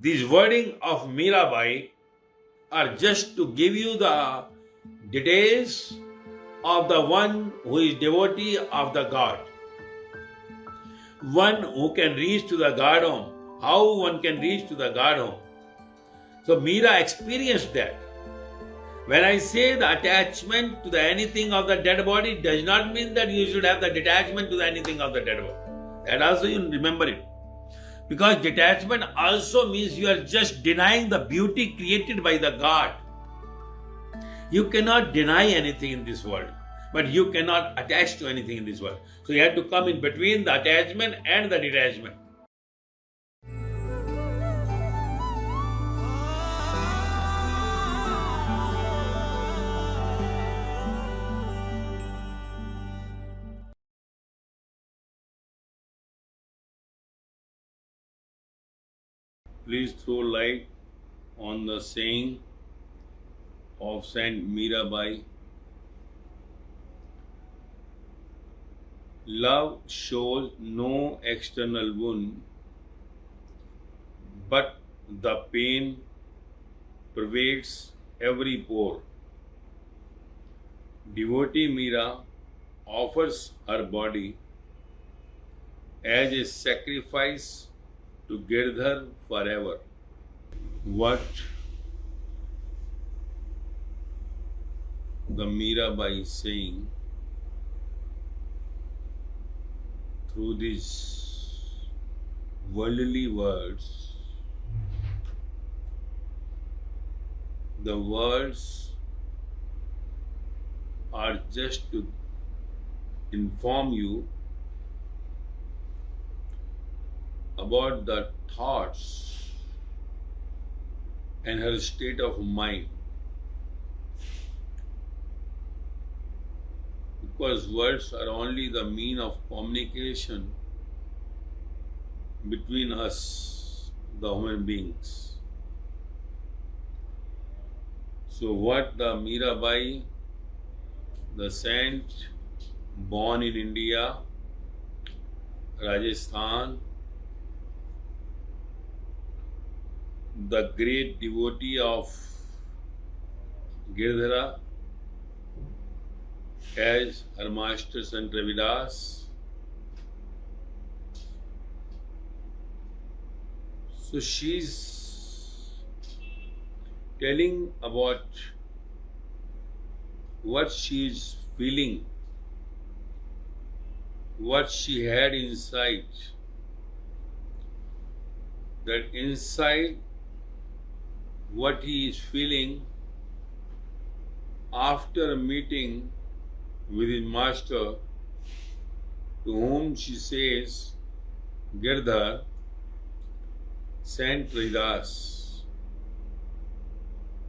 These wording of Mirabai are just to give you the details of the one who is devotee of the God. One who can reach to the God home. How one can reach to the God home. So Meera experienced that. When I say the attachment to the anything of the dead body does not mean that you should have the detachment to the anything of the dead body. That also you remember it. Because detachment also means you are just denying the beauty created by the God. You cannot deny anything in this world, but you cannot attach to anything in this world. So you have to come in between the attachment and the detachment. Please throw light on the saying of Saint Mirabai. Love shows no external wound, but the pain pervades every pore. Devotee Meera offers her body as a sacrifice to Girdhar forever. What the Mirabai is saying through these worldly words, the words are just to inform you about the thoughts and her state of mind. Because words are only the mean of communication between us, the human beings. So what the Mirabai, the saint born in India, Rajasthan, the great devotee of Girdhara, as her master Sant Ravidas. So she's telling about what she is feeling, what she had inside. That inside what he is feeling after meeting with his master, to whom she says, Girdhar, Saint Ravidas.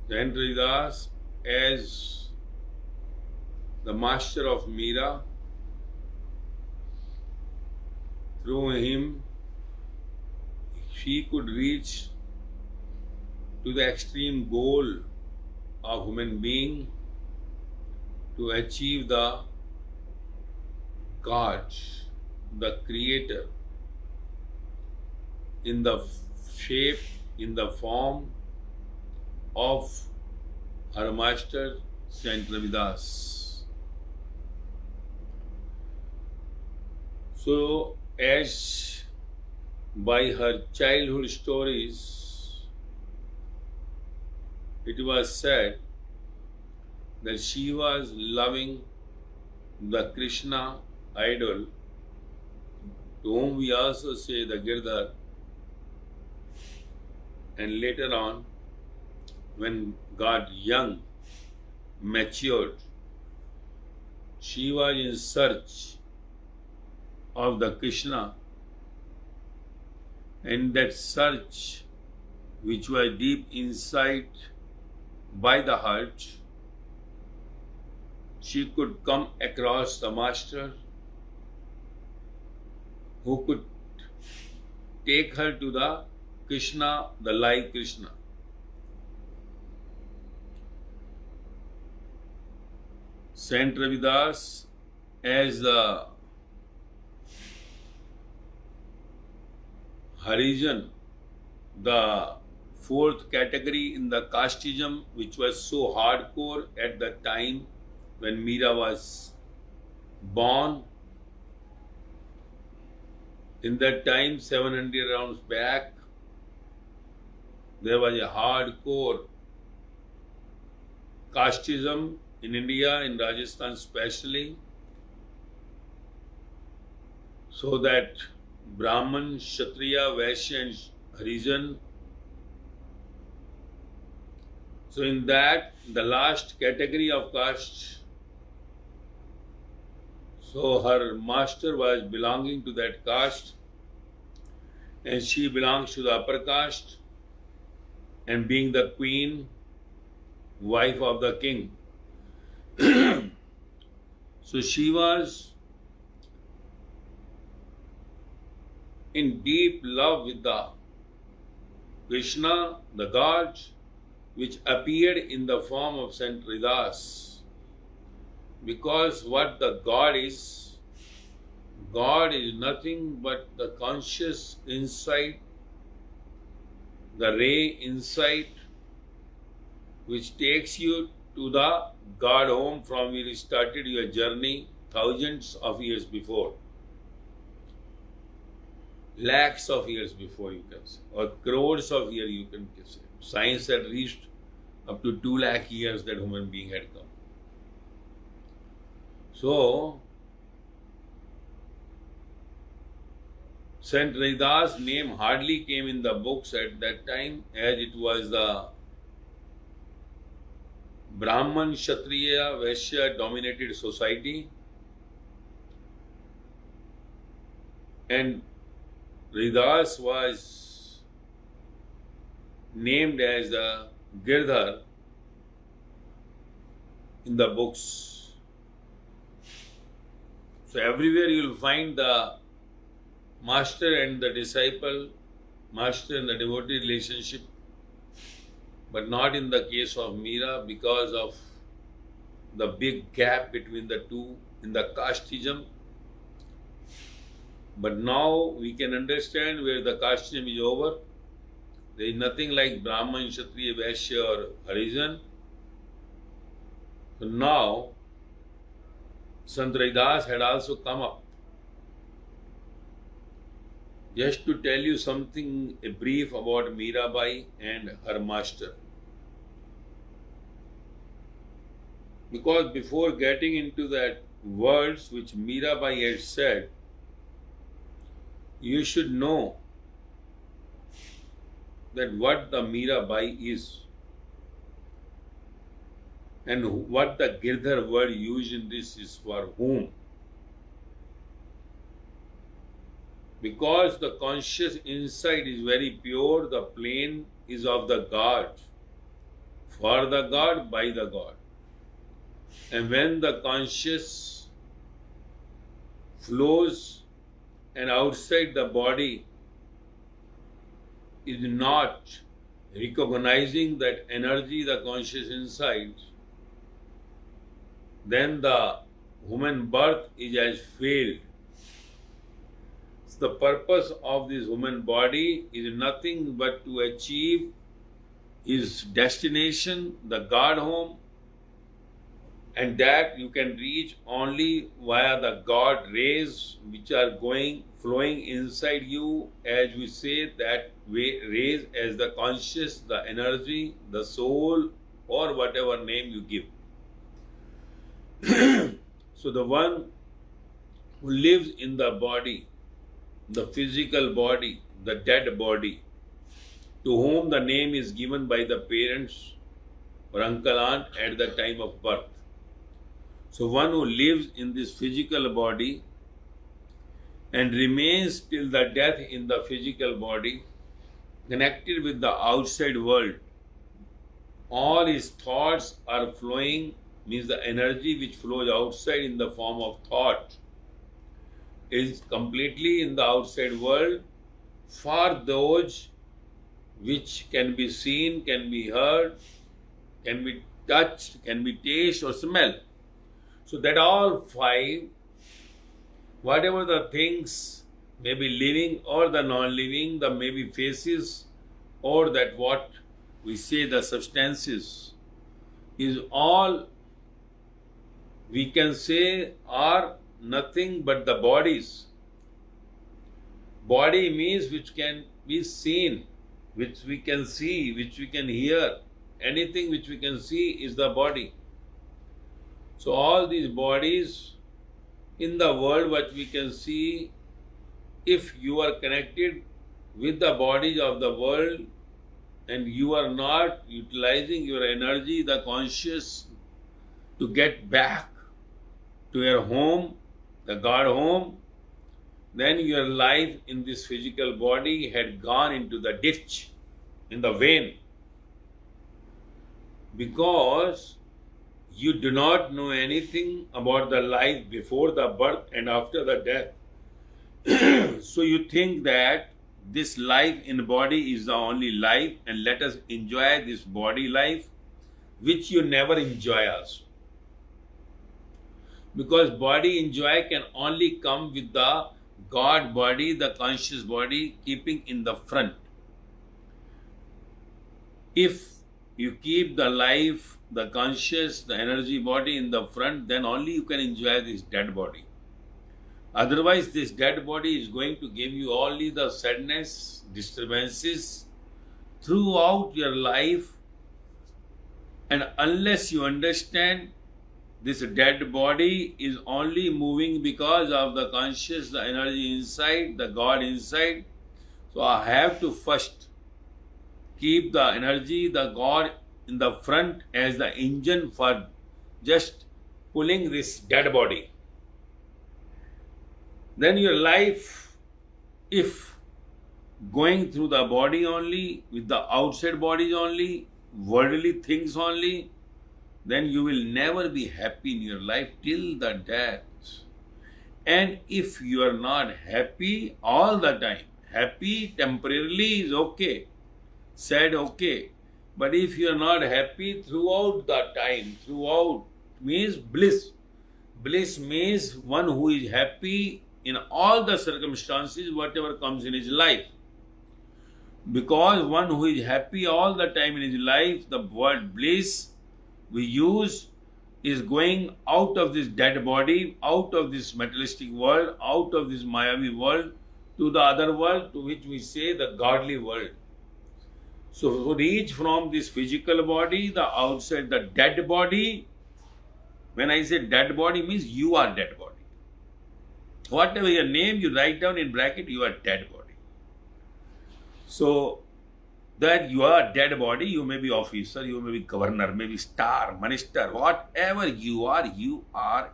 Saint Ravidas as the master of Meera. Through him, she could reach to the extreme goal of human being to achieve the God, the Creator, in the shape, in the form of her master, Saint Ravidas. So, as by her childhood stories, it was said that she was loving the Krishna idol, to whom we also say the Girdhar. And later on, when got young, matured, she was in search of the Krishna, and that search, which was deep inside by the heart, she could come across the master who could take her to the Krishna, the live Krishna. Saint Ravidas, as the Harijan, the fourth category in the casteism, which was so hardcore at the time when Meera was born. In that time, 700 rounds back, there was a hardcore casteism in India, in Rajasthan especially, so that Brahman, Kshatriya, Vaishya and Harijan. So in that, the last category of caste, so her master was belonging to that caste and she belongs to the upper caste, and being the queen, wife of the king. So she was in deep love with the Krishna, the God, which appeared in the form of Saint Ridas. Because what the God is nothing but the conscious insight, the ray insight, which takes you to the God home from where you started your journey thousands of years before. Lakhs of years before, you can say, or crores of years, you can say. Science had reached up to 2 lakh years that human being had come. So, Saint Raidas' name hardly came in the books at that time, as it was the Brahman, Kshatriya, Vaishya dominated society, and Raidas was named as the Girdhar in the books. So everywhere you will find the master and the disciple, master and the devotee relationship, but not in the case of Meera because of the big gap between the two in the casteism. But now we can understand where the casteism is over. There is nothing like Brahman, Kshatriya, Vaishya or Harijan. So now Sant Raidas had also come up. Just to tell you something, a brief about Mirabai and her master. Because before getting into that words which Mirabai had said, you should know that what the Mirabai is and what the Girdhar word used in this is for whom. Because the conscious insight is very pure, the plane is of the God, for the God, by the God. And when the conscious flows and outside the body is not recognizing that energy, the conscious inside, then the human birth is as failed. The purpose of this human body is nothing but to achieve his destination, the God home, and that you can reach only via the God rays which are flowing inside you, as we say that rays as the conscious, the energy, the soul, or whatever name you give. So the one who lives in the body, the physical body, the dead body, to whom the name is given by the parents or uncle, aunt at the time of birth. So one who lives in this physical body and remains till the death in the physical body, connected with the outside world, all his thoughts are flowing, means the energy which flows outside in the form of thought is completely in the outside world for those which can be seen, can be heard, can be touched, can be tasted or smelled. So that all five, whatever the things may be living or the non-living, the maybe faces or that what we say the substances is all we can say are nothing but the bodies. Body means which can be seen, which we can see, which we can hear. Anything which we can see is the body. So all these bodies in the world what we can see, if you are connected with the bodies of the world and you are not utilizing your energy, the conscious, to get back to your home, the God home, then your life in this physical body had gone into the ditch, in the vein. Because you do not know anything about the life before the birth and after the death. So you think that this life in body is the only life and let us enjoy this body life, which you never enjoy also. Because body enjoy can only come with the God body, the conscious body, keeping in the front. If you keep the life, the conscious, the energy body in the front, then only you can enjoy this dead body. Otherwise, this dead body is going to give you only the sadness, disturbances throughout your life. And unless you understand this dead body is only moving because of the conscious, the energy inside, the God inside. So I have to first keep the energy, the God in the front as the engine for just pulling this dead body. Then your life, if going through the body only, with the outside bodies only, worldly things only, then you will never be happy in your life till the death. And if you are not happy all the time, happy temporarily is okay, sad okay, but if you are not happy throughout the time, throughout means bliss. Bliss means one who is happy in all the circumstances, whatever comes in his life. Because one who is happy all the time in his life, the word bliss we use is going out of this dead body, out of this materialistic world, out of this Mayavi world, to the other world, to which we say the godly world. So reach from this physical body, the outside, the dead body. When I say dead body, means you are dead body. Whatever your name, you write down in bracket, you are dead body. So that you are dead body, you may be officer, you may be governor, maybe star, minister, whatever you are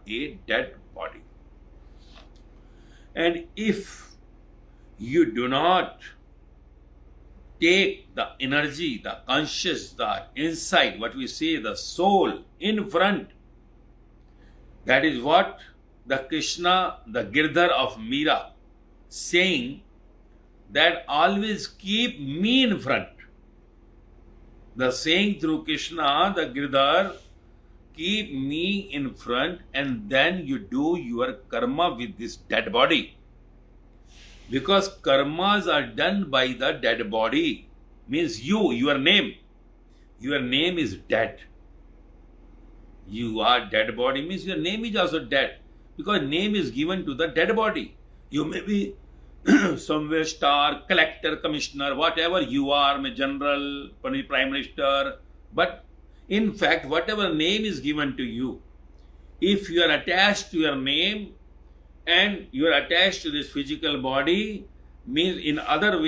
a dead body. And if you do not take the energy, the conscious, the insight, what we say, the soul in front, that is what the Krishna, the Girdhar of Meera, saying that always keep me in front. The saying through Krishna, the Girdhar, keep me in front, and then you do your karma with this dead body. Because karmas are done by the dead body. Means your name. Your name is dead. You are dead body means your name is also dead. Because name is given to the dead body. You may be somewhere star, collector, commissioner, whatever you are, general, prime minister. But in fact, whatever name is given to you, if you are attached to your name and you are attached to this physical body, means in other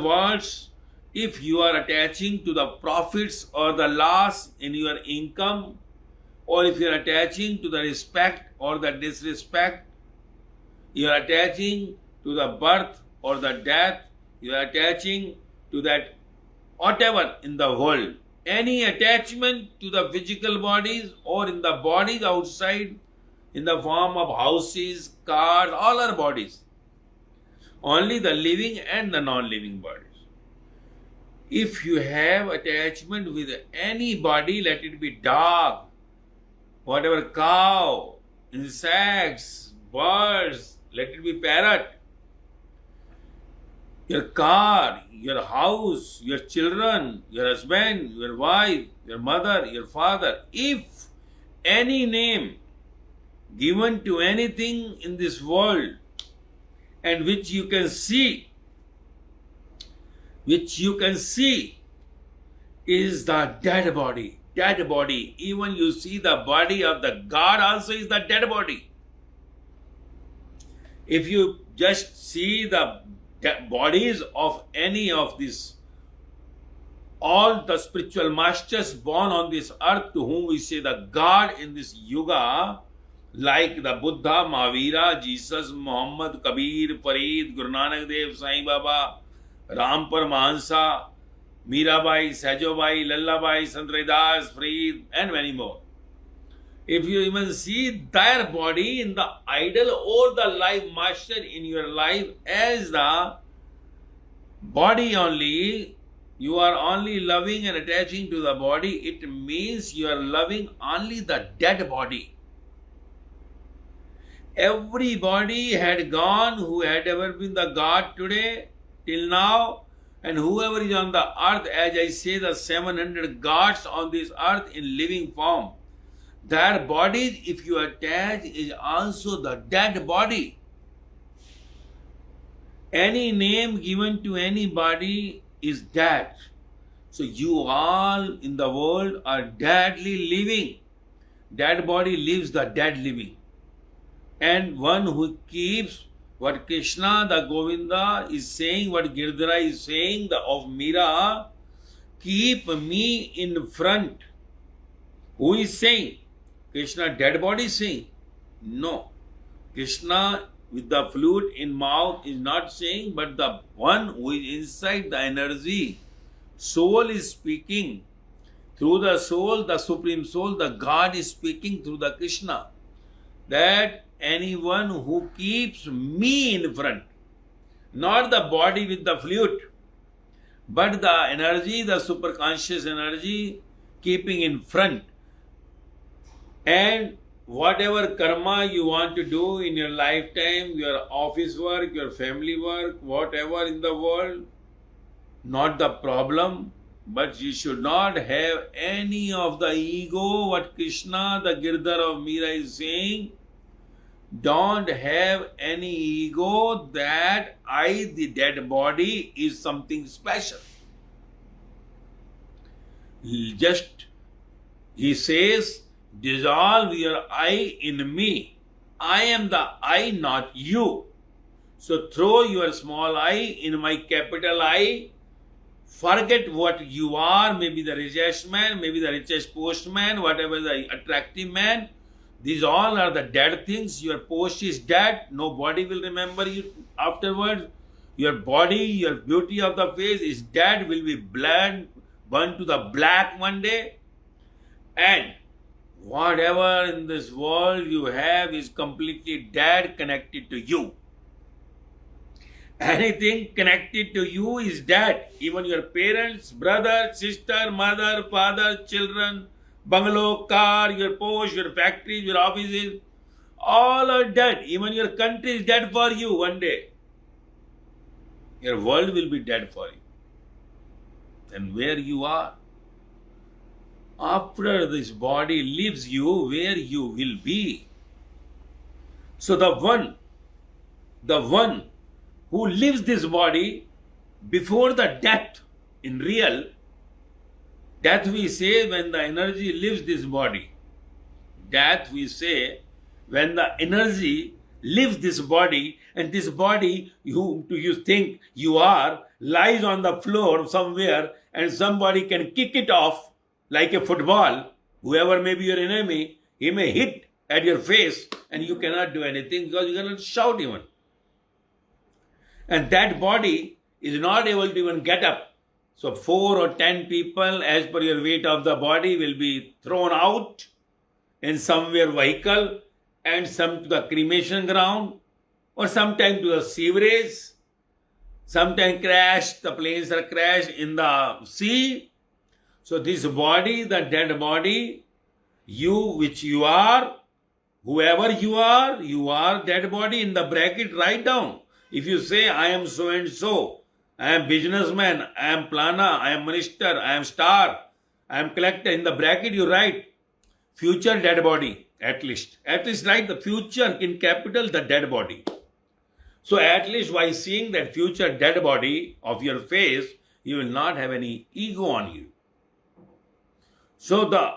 words, if you are attaching to the profits or the loss in your income, or if you are attaching to the respect or the disrespect, you are attaching to the birth or the death, you are attaching to that whatever in the world, any attachment to the physical bodies or in the bodies outside in the form of houses, cars, all our bodies, only the living and the non-living bodies. If you have attachment with any body, let it be dog, whatever cow, insects, birds, let it be parrot. your car, your house, your children, your husband, your wife, your mother, your father. If any name given to anything in this world and which you can see is the dead body. Dead body. Even you see the body of the God also is the dead body. If you just see the bodies of any of these, all the spiritual masters born on this earth to whom we say the God in this yuga, like the Buddha, Mahavira, Jesus, Muhammad, Kabir, Farid, Guru Nanak Dev, Sai Baba, Ram Paramahansa, Mirabai, Sajobai, Lallabai, Sant Raidas, Farid, and many more. If you even see their body in the idol or the life master in your life as the body only, you are only loving and attaching to the body, it means you are loving only the dead body. Everybody had gone who had ever been the God today till now, and whoever is on the earth, as I say, the 700 gods on this earth in living form, their bodies, if you attach, is also the dead body. Any name given to anybody is dead. So you all in the world are deadly living. Dead body lives the dead living. And one who keeps what Krishna, the Govinda is saying, what Girdhara is saying, the of Mira, keep me in front. Who is saying? Krishna dead body is saying? No. Krishna with the flute in mouth is not saying, but the one who is inside the energy, soul is speaking. Through the soul, the supreme soul, the God is speaking through the Krishna. That anyone who keeps me in front, not the body with the flute, but the energy, the superconscious energy keeping in front. And whatever karma you want to do in your lifetime, your office work, your family work, whatever in the world, not the problem, but you should not have any of the ego, what Krishna, the Girdhara of Mira is saying. Don't have any ego that I, the dead body, is something special. Just, he says, dissolve your I in me. I am the I, not you. So throw your small I in my capital I. Forget what you are, maybe the richest man, maybe the richest postman, whatever the attractive man. These all are the dead things. Your post is dead. Nobody will remember you afterwards. Your body, your beauty of the face is dead, will be burned to the black one day. And whatever in this world you have is completely dead, connected to you. Anything connected to you is dead. Even your parents, brother, sister, mother, father, children, bungalow, car, your post, your factories, your offices, all are dead. Even your country is dead for you one day. Your world will be dead for you. And where you are, after this body leaves you, where you will be. So the one who lives this body before the death, in real death we say when the energy leaves this body. Death we say when the energy leaves this body, and this body you think you are lies on the floor somewhere, and somebody can kick it off like a football. Whoever may be your enemy, he may hit at your face and you cannot do anything because you cannot shout even. And that body is not able to even get up. So 4 or 10 people, as per your weight of the body, will be thrown out in somewhere vehicle, and some to the cremation ground, or sometime to the sewerage, sometime the planes are crashed in the sea. So this body, the dead body, you which you are, whoever you are dead body. In the bracket write down. If you say I am so and so, I am businessman, I am planner, I am minister, I am star, I am collector. In the bracket you write future dead body, at least. At least write the future in capital, the dead body. So at least by seeing that future dead body of your face, you will not have any ego on you. So the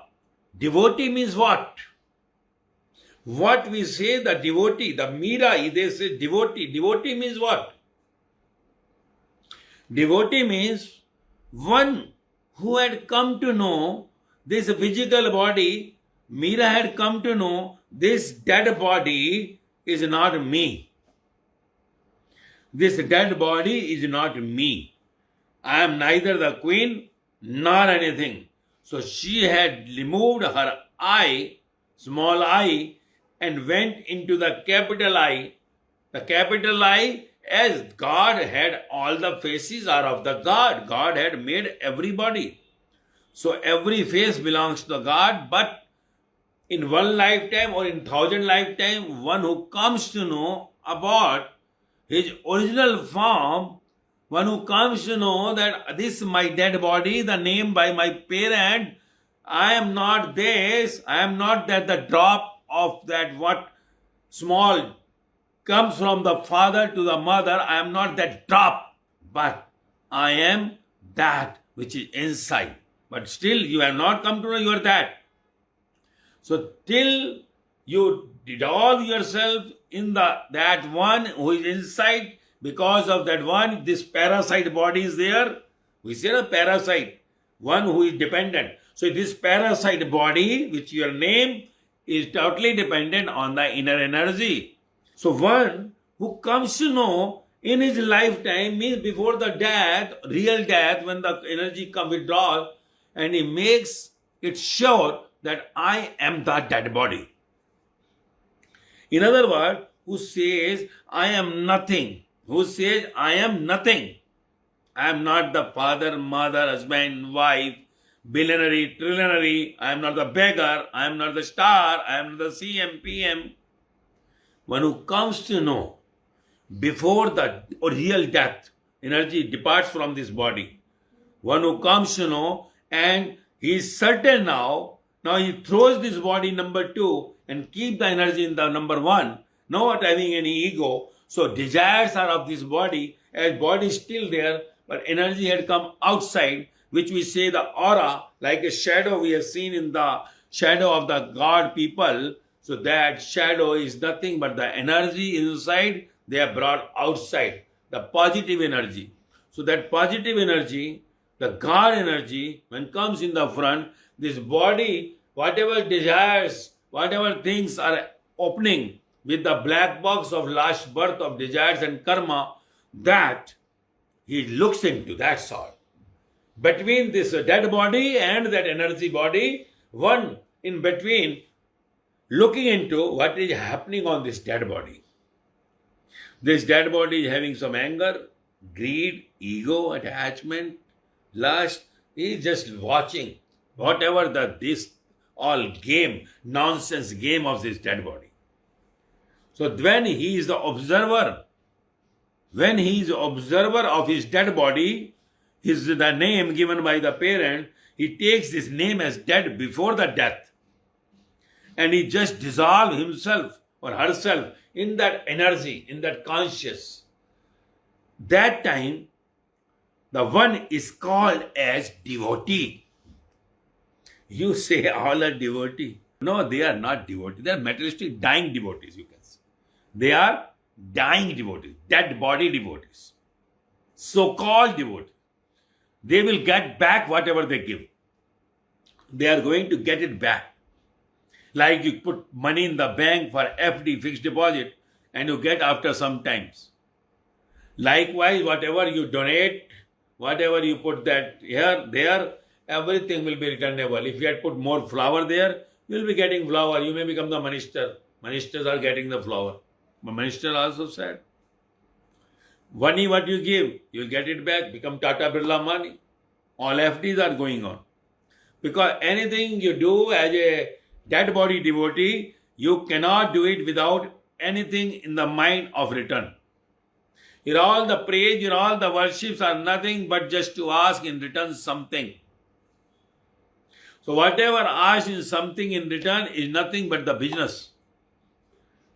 devotee means what? What we say, the devotee, the Meera, they say devotee. Devotee means what? Devotee means one who had come to know this physical body. Meera had come to know this dead body is not me. This dead body is not me. I am neither the queen nor anything. So she had removed her I, small I, and went into the capital I. The capital I, as God had all the faces are of the God. God had made everybody. So every face belongs to the God, but in one lifetime or in 1,000 lifetime, one who comes to know about his original form, one who comes to know that this is my dead body, the name by my parent, I am not this, I am not that the drop of that what small comes from the father to the mother, I am not that drop, but I am that which is inside. But still you have not come to know you are that. So till you dissolve yourself in that one who is inside, because of that one, this parasite body is there. We say a parasite, one who is dependent. So this parasite body, which your name, is totally dependent on the inner energy. So one who comes to know in his lifetime, means before the death, real death, when the energy comes withdrawal, and he makes it sure that I am the dead body. In other words, who says, I am nothing. Who says, I am nothing. I am not the father, mother, husband, wife, billionaire, trillionaire. I am not the beggar. I am not the star. I am not the CM, PM. One who comes to know before the real death, energy departs from this body. One who comes to know, and he is certain now he throws this body number 2 and keep the energy in the number 1, not having any ego. So desires are of this body, as body is still there, but energy had come outside, which we say the aura, like a shadow we have seen in the shadow of the God people. So that shadow is nothing but the energy inside, they are brought outside, the positive energy. So that positive energy, the God energy, when comes in the front, this body, whatever desires, whatever things are opening with the black box of last birth of desires and karma, that he looks into, that's all. Between this dead body and that energy body, one in between, looking into what is happening on this dead body. This dead body is having some anger, greed, ego, attachment, lust. He is just watching whatever this all game, nonsense game of this dead body. So when he is the observer, when he is the observer of his dead body, the name given by the parent, he takes this name as dead before the death. And he just dissolves himself or herself in that energy, in that conscious. That time, the one is called as devotee. You say all are devotee. No, they are not devotees. They are materialistic dying devotees, you can say. They are dying devotees, dead body devotees. So-called devotees. They will get back whatever they give. They are going to get it back. Like you put money in the bank for FD, fixed deposit, and you get after some times. Likewise, whatever you donate, whatever you put that here, there, everything will be returnable. If you had put more flour there, you will be getting flour. You may become the minister. Ministers are getting the flour. But minister also said, money what you give, you will get it back. Become Tata Birla money. All FDs are going on. Because anything you do as a dead body devotee, you cannot do it without anything in the mind of return. Here all the praise, here all the worships are nothing but just to ask in return something. So whatever asked in something in return is nothing but the business.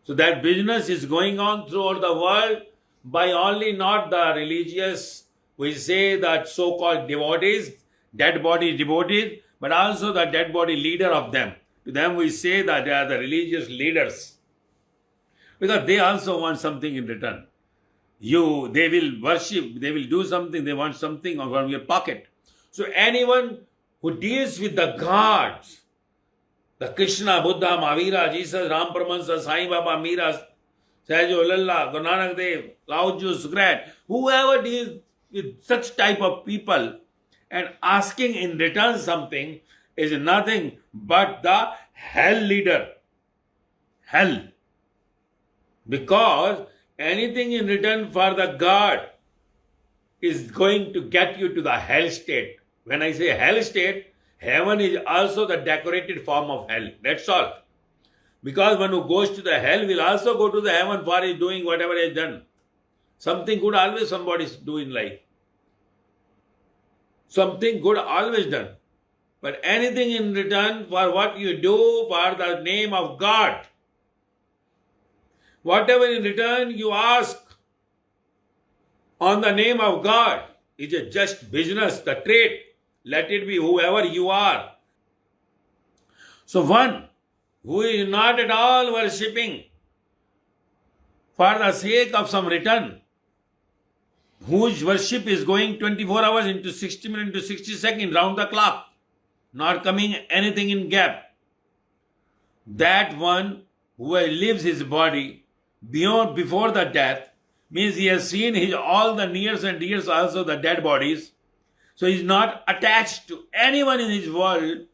So that business is going on throughout the world by only not the religious, we say that so-called devotees, dead body devotees, but also the dead body leader of them. To them we say that they are the religious leaders. Because they also want something in return. They will worship, they will do something, they want something from your pocket. So anyone who deals with the gods, the Krishna, Buddha, Mahavira, Jesus, Ram Paramahansa, Sai Baba, Meera, Sahajo, Lalla, Guru Nanak Dev, Lao Tzu, Sukrat, whoever deals with such type of people and asking in return something is nothing but the hell leader. Hell. Because anything in return for the God is going to get you to the hell state. When I say hell state, heaven is also the decorated form of hell. That's all. Because one who goes to the hell will also go to the heaven for his doing whatever he has done. Something good always somebody do in life. Something good always done. But anything in return for what you do for the name of God, whatever in return you ask on the name of God is a just business, the trade. Let it be whoever you are. So one who is not at all worshipping for the sake of some return, whose worship is going 24 hours into 60 minutes into 60 seconds round the clock, not coming anything in gap. That one who lives his body before the death means he has seen all the nears and dears, also the dead bodies. So he is not attached to anyone in his world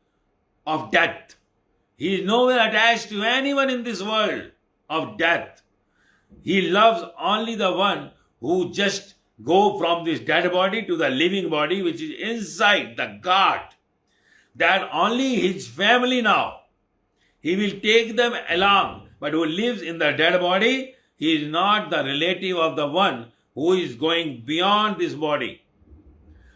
of death. He is nowhere attached to anyone in this world of death. He loves only the one who just go from this dead body to the living body which is inside the God. That only his family now. He will take them along. But who lives in the dead body, he is not the relative of the one who is going beyond this body.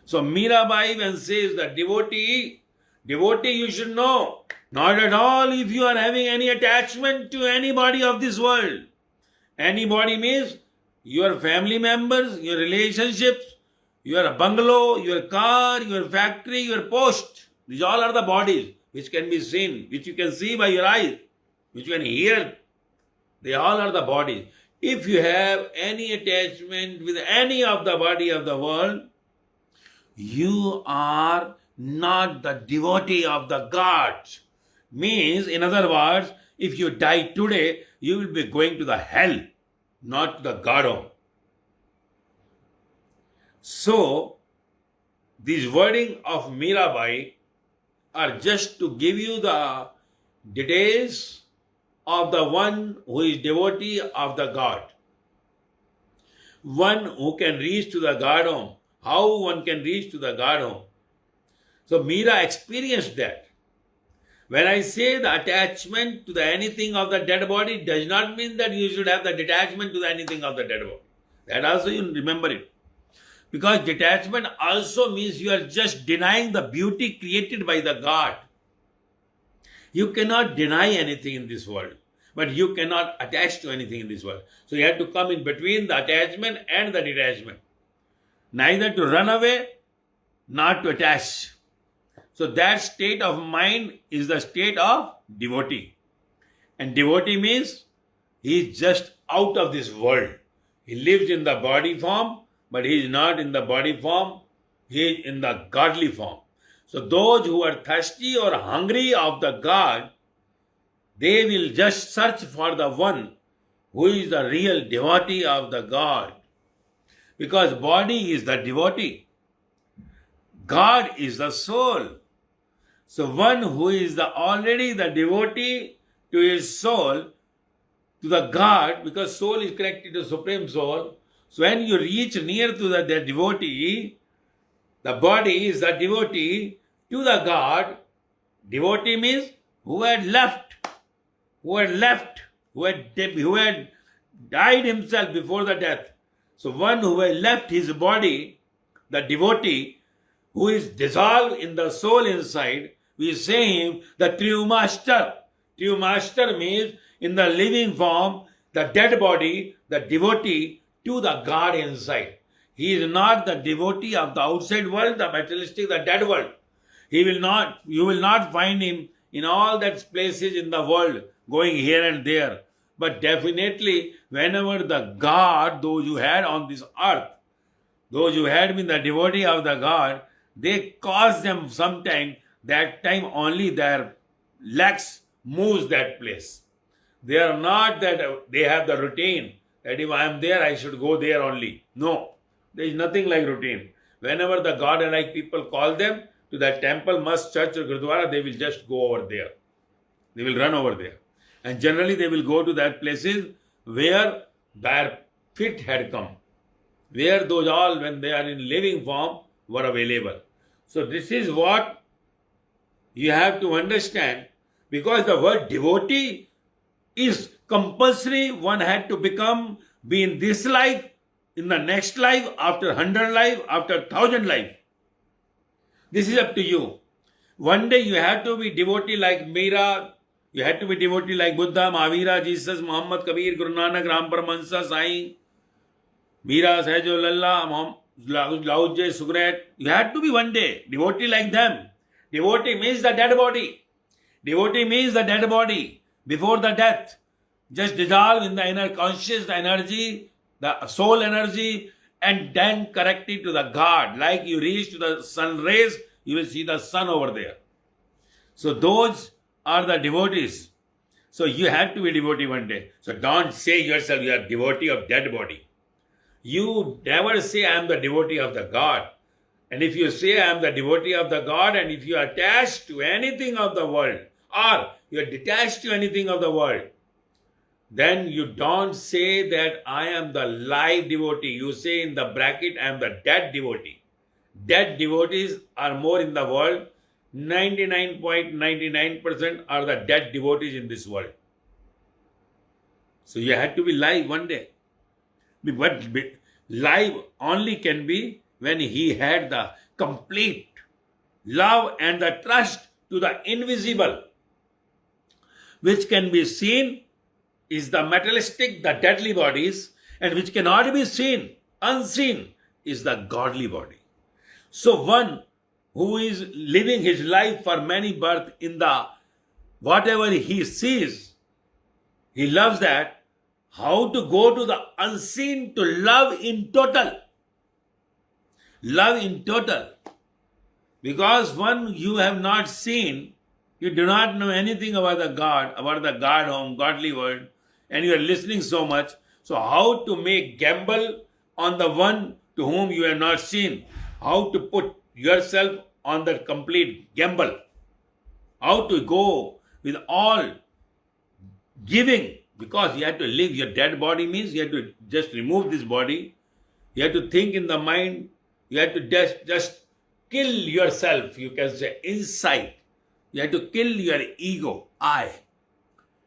So Mirabai when says the devotee you should know, not at all if you are having any attachment to anybody of this world. Anybody means your family members, your relationships, your bungalow, your car, your factory, your post. These all are the bodies which can be seen, which you can see by your eyes, which you can hear. They all are the bodies. If you have any attachment with any of the body of the world, you are not the devotee of the gods. Means, in other words, if you die today, you will be going to the hell, not to the Godhome. So, these wording of Mirabai are just to give you the details of the one who is devotee of the God. One who can reach to the Godhome. How one can reach to the Godhome. So Meera experienced that. When I say the attachment to the anything of the dead body does not mean that you should have the detachment to the anything of the dead body. That also you remember it. Because detachment also means you are just denying the beauty created by the God. You cannot deny anything in this world, but you cannot attach to anything in this world. So you have to come in between the attachment and the detachment. Neither to run away, nor to attach. So that state of mind is the state of devotee. And devotee means he is just out of this world. He lives in the body form, but he is not in the body form. He is in the godly form. So those who are thirsty or hungry of the God, they will just search for the one who is the real devotee of the God. Because body is the devotee. God is the soul. So one who is already the devotee to his soul, to the God, because soul is connected to Supreme Soul. So when you reach near to the devotee, the body is the devotee to the God. Devotee means who had died himself before the death. So one who has left his body, the devotee, who is dissolved in the soul inside, we say him the true master. True master means in the living form, the dead body, the devotee to the God inside. He is not the devotee of the outside world, the materialistic, the dead world. You will not find him in all that places in the world, going here and there. But definitely, whenever the God, those you had on this earth, those who had been the devotee of the God, they cause them sometime, that time only their legs moves that place. They are not that they have the routine that if I am there, I should go there only. No, there is nothing like routine. Whenever the God-like people call them to that temple, mosque, church or gurdwara, they will just go over there. They will run over there. And generally they will go to that places where their fit had come. Where those all, when they are in living form, were available. So this is what you have to understand, because the word devotee is compulsory. One had to be in this life, in the next life, after 100 life, after 1,000 life. This is up to you. One day you have to be devotee like Meera, you have to be devotee like Buddha, Mahavira, Jesus, Muhammad, Kabir, Guru Nanak, Ram Paramahansa, Sai, Meera, Sahajo, Lalla, Lauje, Sugret. You have to be one day devotee like them. Devotee means the dead body. Devotee means the dead body before the death. Just dissolve in the inner conscious, the energy, the soul energy, and then correct it to the God. Like you reach to the sun rays, you will see the sun over there. So those are the devotees. So you have to be devotee one day. So don't say yourself you are devotee of dead body. You never say I am the devotee of the God. And if you say I am the devotee of the God, and if you are attached to anything of the world, or you are detached to anything of the world, then you don't say that I am the live devotee. You say in the bracket, I am the dead devotee. Dead devotees are more in the world. 99.99% are the dead devotees in this world. So you have to be live one day. But live only can be when he had the complete love and the trust to the invisible, which can be seen is the materialistic, the deadly bodies, and which cannot be seen, unseen, is the godly body. So one who is living his life for many births in the whatever he sees, he loves that. How to go to the unseen to love in total. Love in total. Because one you have not seen, you do not know anything about the God home, godly world, and you are listening so much. So how to make gamble on the one to whom you have not seen? How to put yourself on the complete gamble? How to go with all giving? Because you have to live. Your dead body means you have to just remove this body. You have to think in the mind. You have to just kill yourself, you can say, inside. You have to kill your ego, I.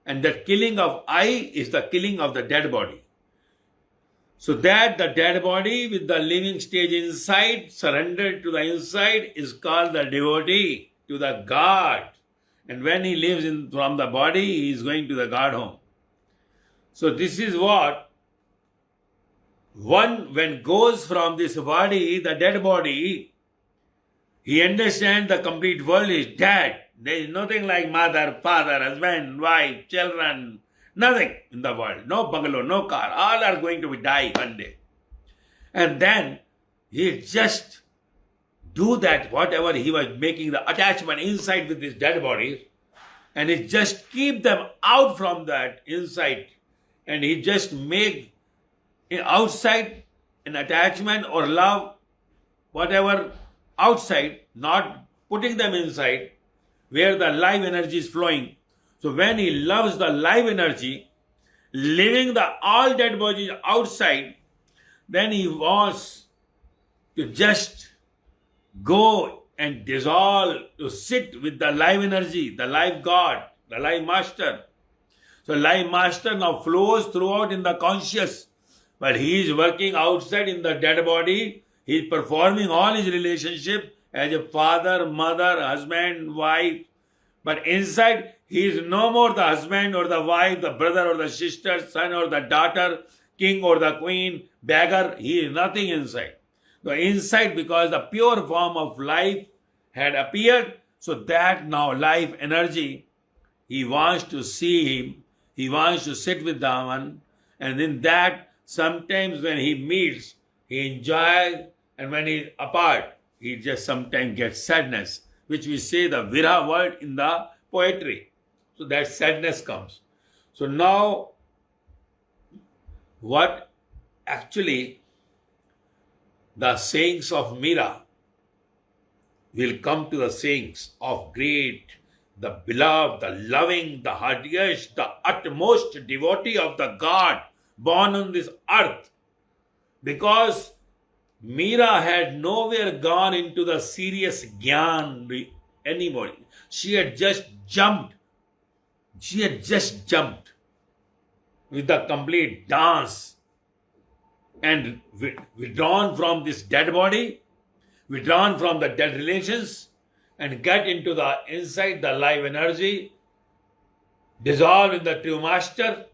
And that killing of I is the killing of the dead body. So that the dead body with the living stage inside, surrendered to the inside, is called the devotee to the God. And when he lives from the body, he is going to the God home. So this is what one, when goes from this body, the dead body, he understands the complete world is dead. There is nothing like mother, father, husband, wife, children, nothing in the world. No bungalow, no car. All are going to die one day. And then he just do that, whatever he was making the attachment inside with his dead bodies, and he just keep them out from that inside. And he just make outside an attachment or love, whatever outside, not putting them inside, where the life energy is flowing. So when he loves the life energy, leaving the all dead bodies outside, then he wants to just go and dissolve, to sit with the life energy, the life God, the life master. So life master now flows throughout in the conscious. But he is working outside in the dead body. He is performing all his relationship as a father, mother, husband, wife. But inside, he is no more the husband or the wife, the brother or the sister, son or the daughter, king or the queen, beggar. He is nothing inside. The inside, because the pure form of life had appeared, so that now life energy, he wants to see him, he wants to sit with the one, and in that, sometimes when he meets, he enjoys, and when he is apart, he just sometimes gets sadness, which we say the viraha word in the poetry. So that sadness comes. So now, what actually the sayings of Meera will come to the sayings of great, the beloved, the loving, the hardest, the utmost devotee of the God born on this earth. Because Meera had nowhere gone into the serious jnana anybody. She had just jumped. She had just jumped with the complete dance and withdrawn from this dead body, withdrawn from the dead relations, and get into the inside the life energy, dissolve in the true master,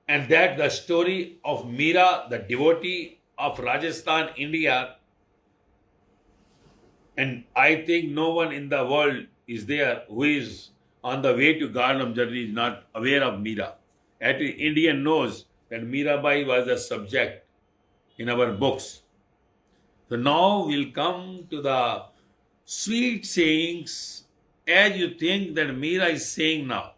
and that the story of Meera, the devotee of Rajasthan, India. And I think no one in the world is there who is on the way to Garden journey is not aware of Meera. Every Indian knows that Mirabai was a subject in our books. So now we'll come to the sweet sayings as you think that Meera is saying now.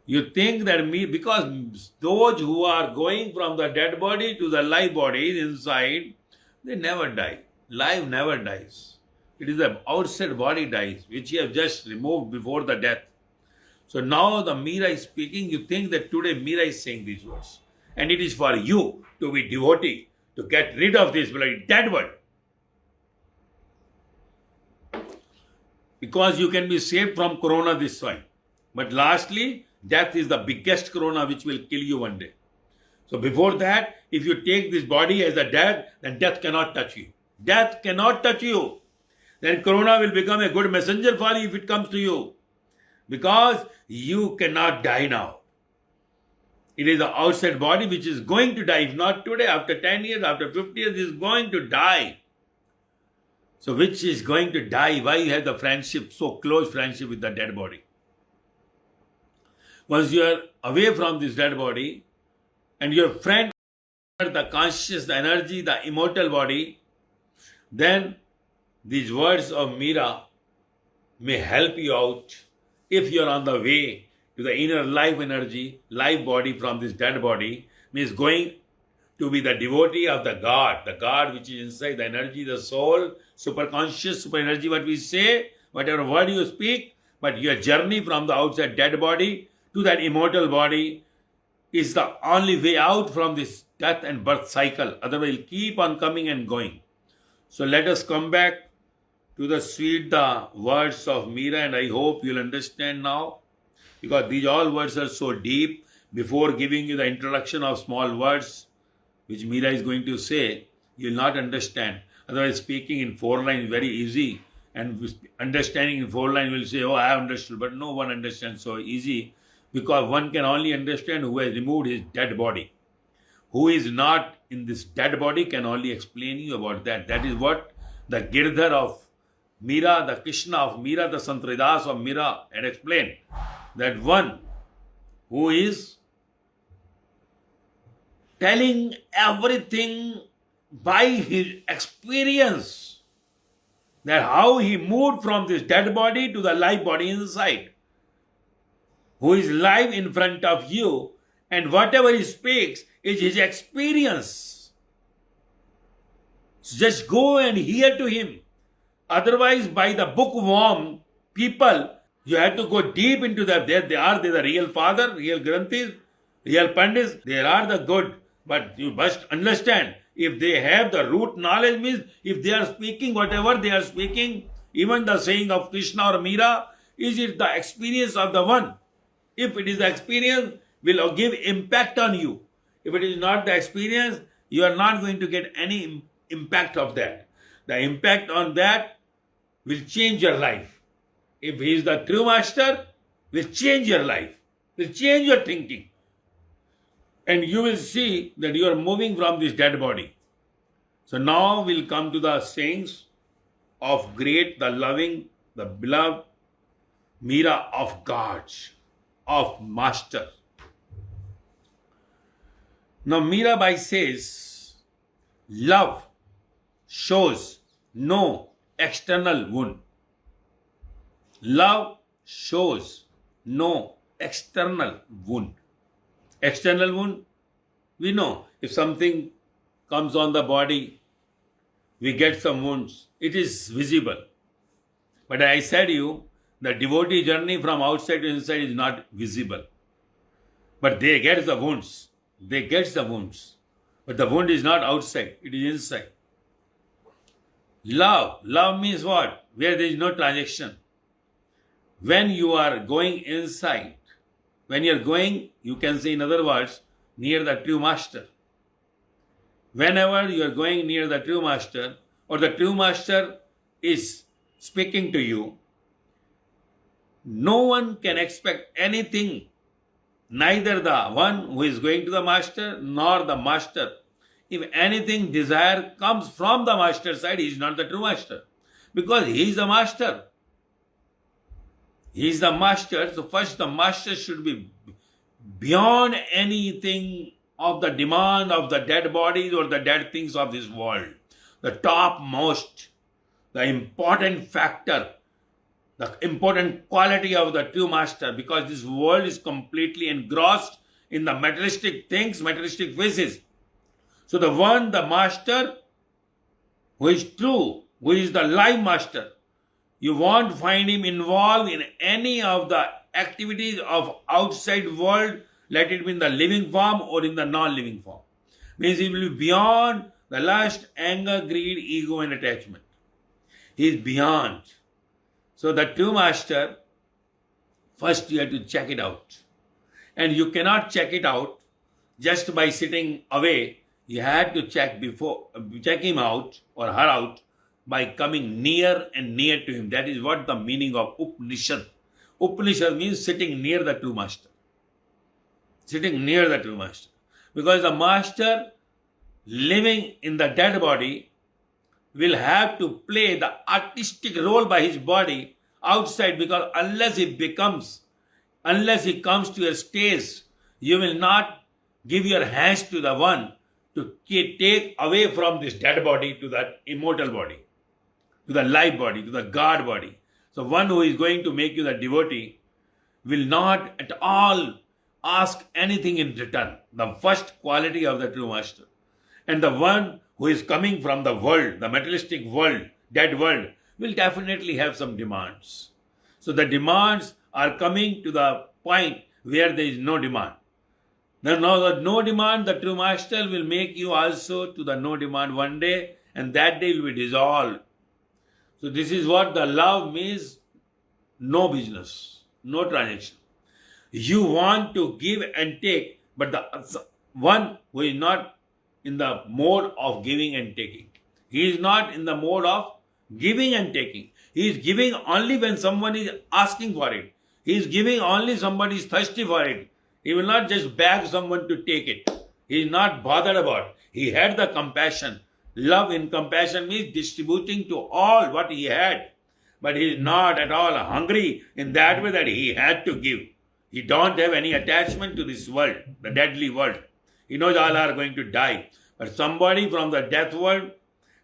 You think that because those who are going from the dead body to the live body inside, they never die. Life never dies. It is the outside body dies, which you have just removed before the death. So now the Meera is speaking, you think that today Meera is saying these words. And it is for you to be devotee, to get rid of this bloody dead world. Because you can be saved from corona this time. But lastly, death is the biggest corona which will kill you one day. So before that, if you take this body as a death, then death cannot touch you. Death cannot touch you. Then corona will become a good messenger for you if it comes to you. Because you cannot die now. It is the outside body which is going to die. If not today, after 10 years, after 50 years, it is going to die. So which is going to die? Why you have the friendship, so close friendship with the dead body? Once you are away from this dead body and your friend, the conscious, the energy, the immortal body, then these words of Meera may help you out if you are on the way to the inner life energy, life body from this dead body, means going to be the devotee of the God which is inside the energy, the soul, super conscious, super energy, what we say, whatever word you speak, but your journey from the outside dead body to that immortal body is the only way out from this death and birth cycle. Otherwise, it will keep on coming and going. So let us come back to the sweet the words of Meera, and I hope you'll understand now, because these all words are so deep. Before giving you the introduction of small words, which Meera is going to say, you'll not understand. Otherwise, speaking in 4 lines is very easy, and understanding in 4 lines will say, oh, I have understood, but no one understands so easy, because one can only understand who has removed his dead body. Who is not in this dead body can only explain you about that. That is what the Girdhar of Meera, the Krishna of Meera, the Santridas of Meera had explained. That one who is telling everything by his experience, that how he moved from this dead body to the live body inside, who is live in front of you, and whatever he speaks is his experience. So just go and hear to him. Otherwise, by the bookworm people, you have to go deep into that. They are the real father, real granthis, real pandits. They are the good. But you must understand, if they have the root knowledge, means if they are speaking whatever they are speaking, even the saying of Krishna or Meera, is it the experience of the one? If it is the experience, will give impact on you. If it is not the experience, you are not going to get any impact of that. The impact on that will change your life. If he is the true master, will change your life, will change your thinking. And you will see that you are moving from this dead body. So now we'll come to the sayings of great, the loving, the beloved Meera of God, of Master. Now Mirabai says, love shows no external wound. Love shows no external wound. External wound, we know if something comes on the body, we get some wounds. It is visible. But I said you, the devotee journey from outside to inside is not visible. But they get the wounds. They get the wounds. But the wound is not outside, it is inside. Love. Love means what? Where there is no transaction. When you are going inside, when you are going, you can say in other words, near the true master. Whenever you are going near the true master, or the true master is speaking to you, no one can expect anything, neither the one who is going to the master nor the master. If anything desire comes from the master side, he is not the true master, because he is the master. He is the master, so first the master should be beyond anything of the demand of the dead bodies or the dead things of this world. The topmost, the important factor, the important quality of the true master, because this world is completely engrossed in the materialistic things, materialistic faces. So the one, the master, who is true, who is the live master, you won't find him involved in any of the activities of outside world, let it be in the living form or in the non-living form. Means he will be beyond the lust, anger, greed, ego and attachment. He is beyond. So the true master, first you have to check it out. And you cannot check it out just by sitting away. You had to check him out or her out by coming near and near to him. That is what the meaning of Upanishad. Upanishad means sitting near the true master. Sitting near the true master. Because the master living in the dead body will have to play the artistic role by his body outside, because unless he comes to a stage, you will not give your hands to the one to take away from this dead body to that immortal body, to the life body, to the God body. So one who is going to make you the devotee will not at all ask anything in return. The first quality of the true master. And the one who is coming from the world, the materialistic world, dead world, will definitely have some demands. So the demands are coming to the point where there is no demand. Now the no demand, the true master will make you also to the no demand one day, and that day will be dissolved. So this is what the love means, no business, no transaction. You want to give and take, but the one who is not in the mode of giving and taking. He is not in the mode of giving and taking. He is giving only when someone is asking for it. He is giving only somebody is thirsty for it. He will not just beg someone to take it. He is not bothered about it. He had the compassion. Love in compassion means distributing to all what he had. But he is not at all hungry in that way that he had to give. He don't have any attachment to this world, the deadly world. He knows all are going to die. But somebody from the death world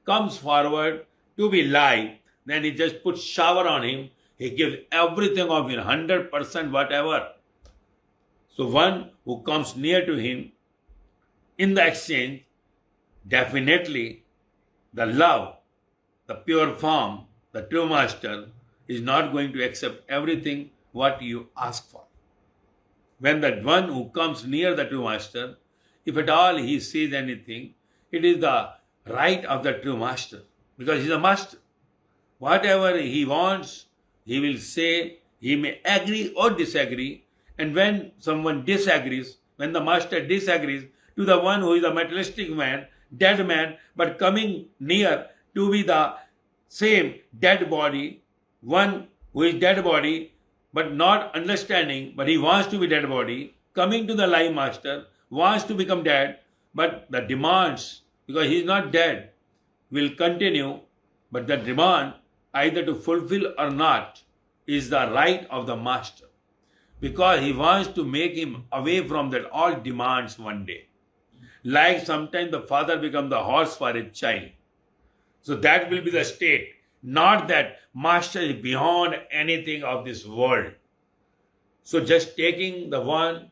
comes forward to be live, then he just puts shower on him. He gives everything of him, 100% whatever. So one who comes near to him in the exchange, definitely the love, the pure form, the true master is not going to accept everything what you ask for. When that one who comes near the true master, if at all he says anything, it is the right of the true master, because he is a master. Whatever he wants, he will say. He may agree or disagree. And when someone disagrees, when the master disagrees, to the one who is a materialistic man, dead man, but coming near to be the same dead body, one who is dead body, but not understanding, but he wants to be dead body, coming to the live master, wants to become dead, but the demands, because he is not dead, will continue, but the demand either to fulfill or not is the right of the master, because he wants to make him away from that all demands one day. Like sometimes the father becomes the horse for a child. So that will be the state. Not that master is beyond anything of this world. So just taking the one,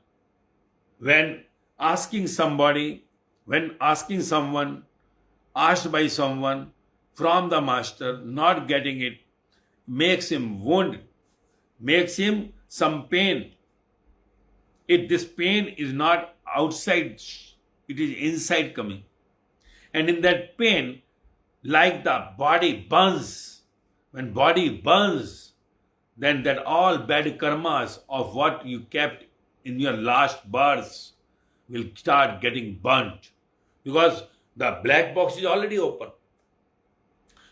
when asking somebody, when asking someone, asked by someone from the master, not getting it, makes him wound, makes him some pain. This pain is not outside, it is inside coming. And in that pain, like the body burns, when body burns, then that all bad karmas of what you kept in your last births will start getting burnt. Because the black box is already open.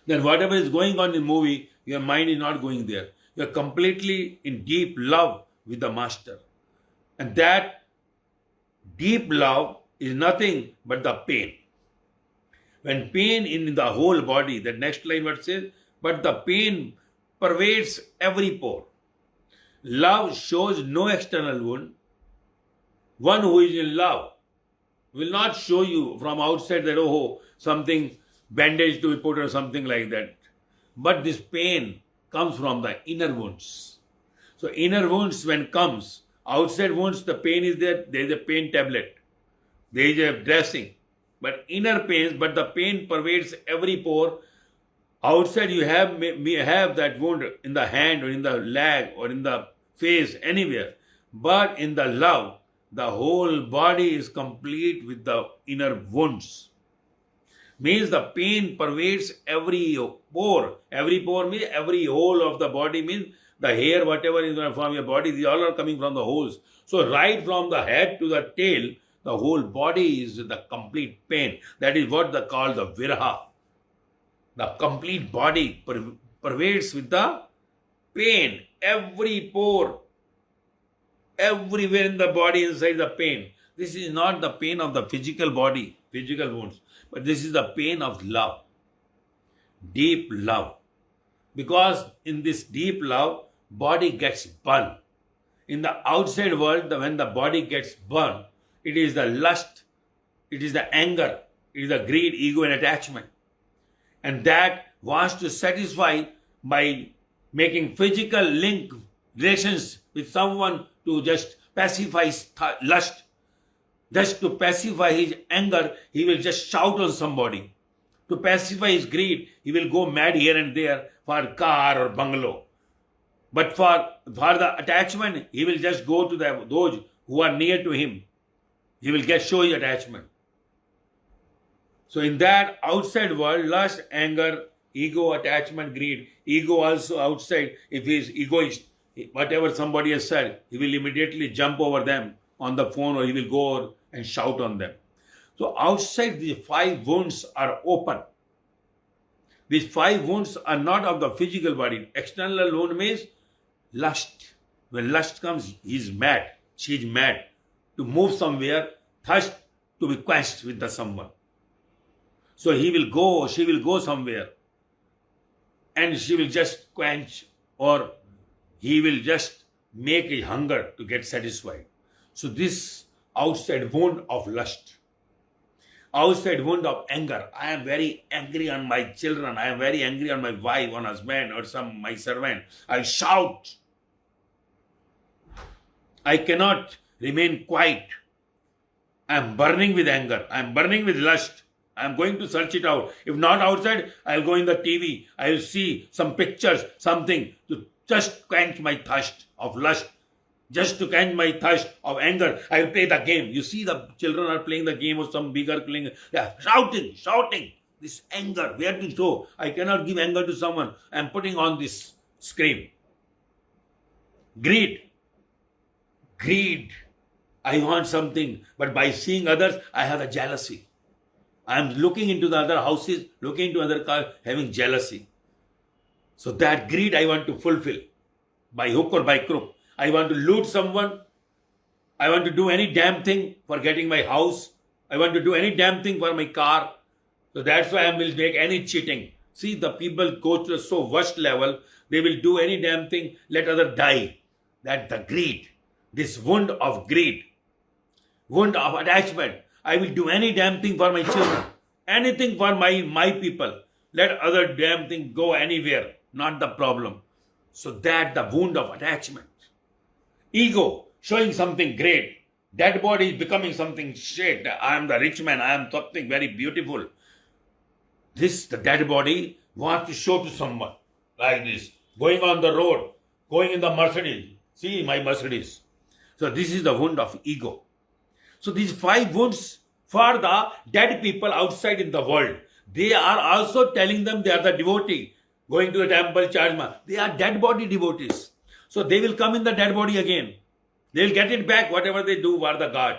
Then whatever is going on in the movie, your mind is not going there. You are completely in deep love with the master. And that deep love is nothing but the pain. When pain in the whole body, the next line what says, but the pain pervades every pore. Love shows no external wound. One who is in love will not show you from outside that, oh, something bandage to be put or something like that. But this pain comes from the inner wounds. So inner wounds when comes, outside wounds the pain is there is a pain tablet. There is a dressing. But inner pains, but the pain pervades every pore. Outside you may have that wound in the hand or in the leg or in the face, anywhere. But in the love, the whole body is complete with the inner wounds. Means the pain pervades every pore. Every pore means every hole of the body, means the hair, whatever is from your body, these all are coming from the holes. So right from the head to the tail, the whole body is the complete pain. That is what they call the viraha. The complete body pervades with the pain. Every pore, everywhere in the body inside the pain. This is not the pain of the physical body, physical wounds, but this is the pain of love. Deep love. Because in this deep love, body gets burned. In the outside world, when the body gets burned, it is the lust, it is the anger, it is the greed, ego and attachment. And that wants to satisfy by making physical link relations with someone to just pacify his lust. Just to pacify his anger, he will just shout on somebody. To pacify his greed, he will go mad here and there for car or bungalow. But for the attachment, he will just go to those who are near to him. He will show his attachment. So in that outside world, lust, anger, ego, attachment, greed, ego also outside, if he is egoist, whatever somebody has said, he will immediately jump over them on the phone or he will go and shout on them. So outside the 5 wounds are open. These 5 wounds are not of the physical body. External wound means lust. When lust comes, he is mad. She is mad. To move somewhere, thirst to be quenched with the someone. So he will go, she will go somewhere and she will just quench or he will just make a hunger to get satisfied. So this outside wound of lust, outside wound of anger. I am very angry on my children. I am very angry on my wife, on husband or my servant. I shout. I cannot remain quiet. I am burning with anger. I am burning with lust. I am going to search it out. If not outside, I will go in the TV. I will see some pictures, something to just quench my thirst of lust. Just to quench my thirst of anger, I will play the game. You see the children are playing the game or some bigger playing. They are shouting. This anger, where to show? I cannot give anger to someone. I am putting on this scream. Greed. I want something, but by seeing others, I have a jealousy. I am looking into the other houses, looking into other cars, having jealousy. So that greed I want to fulfill by hook or by crook. I want to loot someone. I want to do any damn thing for getting my house. I want to do any damn thing for my car. So that's why I will make any cheating. See, the people go to the so worst level, they will do any damn thing, let other die. That's the greed. This wound of greed. Wound of attachment. I will do any damn thing for my children. Anything for my people. Let other damn thing go anywhere. Not the problem. So that the wound of attachment. Ego, showing something great. That body is becoming something shit. I am the rich man. I am something very beautiful. The dead body wants to show to someone like this. Going on the road. Going in the Mercedes. See my Mercedes. So this is the wound of ego. So these 5 wounds for the dead people outside in the world. They are also telling them they are the devotee. Going to the temple, charma. They are dead body devotees. So they will come in the dead body again. They will get it back, whatever they do for the God.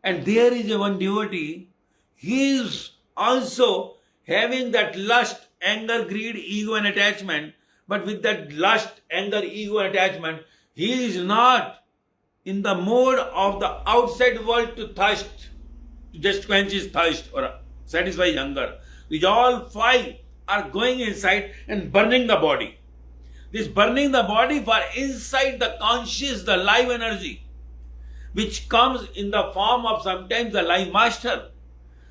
And there is a one devotee. He is also having that lust, anger, greed, ego and attachment. But with that lust, anger, ego and attachment, he is not in the mode of the outside world to thirst, to just quench his thirst or satisfy hunger. Which all 5 are going inside and burning the body. This burning the body for inside the conscious, the life energy, which comes in the form of sometimes the life master.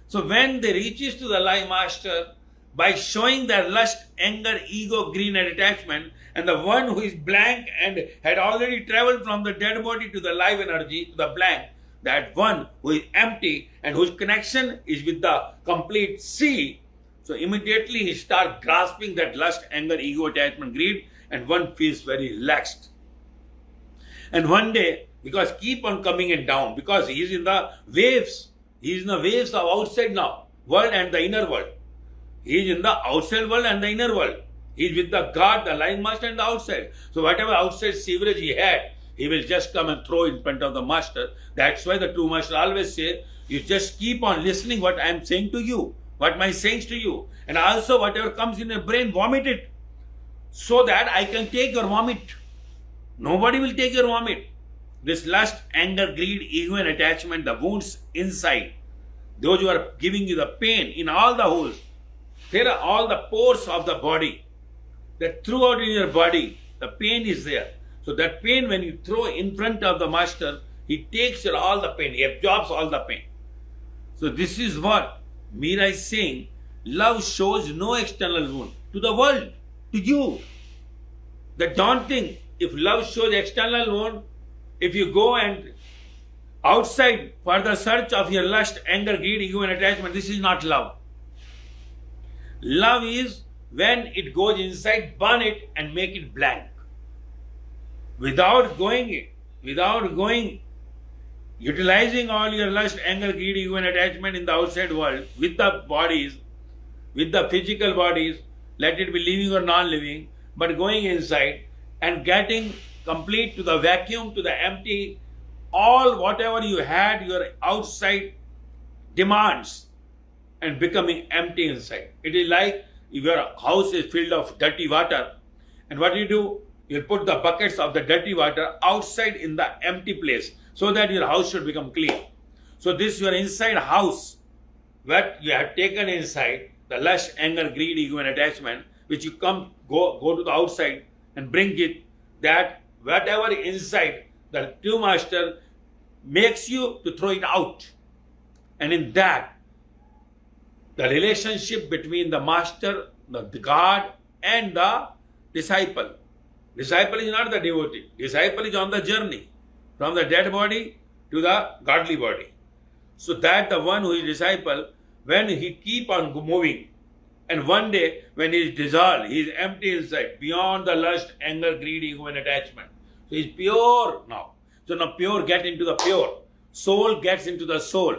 So when they reaches to the life master, by showing their lust, anger, ego, greed and attachment, and the one who is blank and had already traveled from the dead body to the life energy, to the blank, that one who is empty and whose connection is with the complete sea, so immediately he starts grasping that lust, anger, ego, attachment, greed, and one feels very relaxed. And one day, because keep on coming and down, because he is in the waves, he is in the waves of outside now, world and the inner world. He is in the outside world and the inner world. He is with the God, the life master and the outside. So whatever outside sewerage he had, he will just come and throw in front of the master. That's why the true master always say, you just keep on listening what I am saying to you, what my sayings to you. And also whatever comes in your brain, vomit it. So that I can take your vomit. Nobody will take your vomit. This lust, anger, greed, ego and attachment, the wounds inside, those who are giving you the pain in all the holes, there are all the pores of the body. That throughout in your body, the pain is there. So that pain when you throw in front of the master, he takes all the pain, he absorbs all the pain. So this is what Meera is saying. Love shows no external wound to the world, to you. That don't think if love shows external wound, if you go and outside for the search of your lust, anger, greed, ego and attachment, this is not love. Love is when it goes inside, burn it and make it blank. Without going, utilizing all your lust, anger, greed, ego and attachment in the outside world with the bodies, with the physical bodies, let it be living or non-living, but going inside and getting complete to the vacuum, to the empty, all whatever you had, your outside demands, and becoming empty inside. It is like if your house is filled of dirty water, and what do? You put the buckets of the dirty water outside in the empty place, so that your house should become clean. So this your inside house, what you have taken inside, the lust, anger, greed, ego and attachment, which you go to the outside and bring it, that whatever inside, the true master makes you to throw it out. And in that, the relationship between the master, the God and the disciple. Disciple is not the devotee. Disciple is on the journey from the dead body to the godly body. So that the one who is disciple, when he keep on moving, and one day when he is dissolved, he is empty inside, beyond the lust, anger, greed, ego and attachment. So he is pure now. So now pure get into the pure. Soul gets into the soul.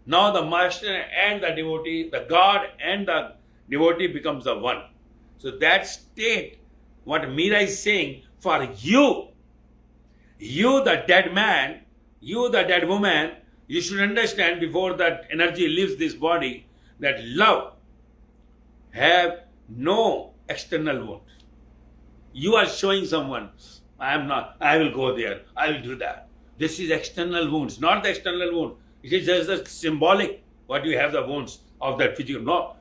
Now the master and the devotee, the God and the devotee becomes the one. So that state, what Meera is saying, for you the dead man You, the dead woman, you should understand before that energy leaves this body that love have no external wound. You are showing someone, I am not, I will go there, I will do that. This is external wounds, not the external wound. It is just a symbolic, what you have the wounds of that physical. No.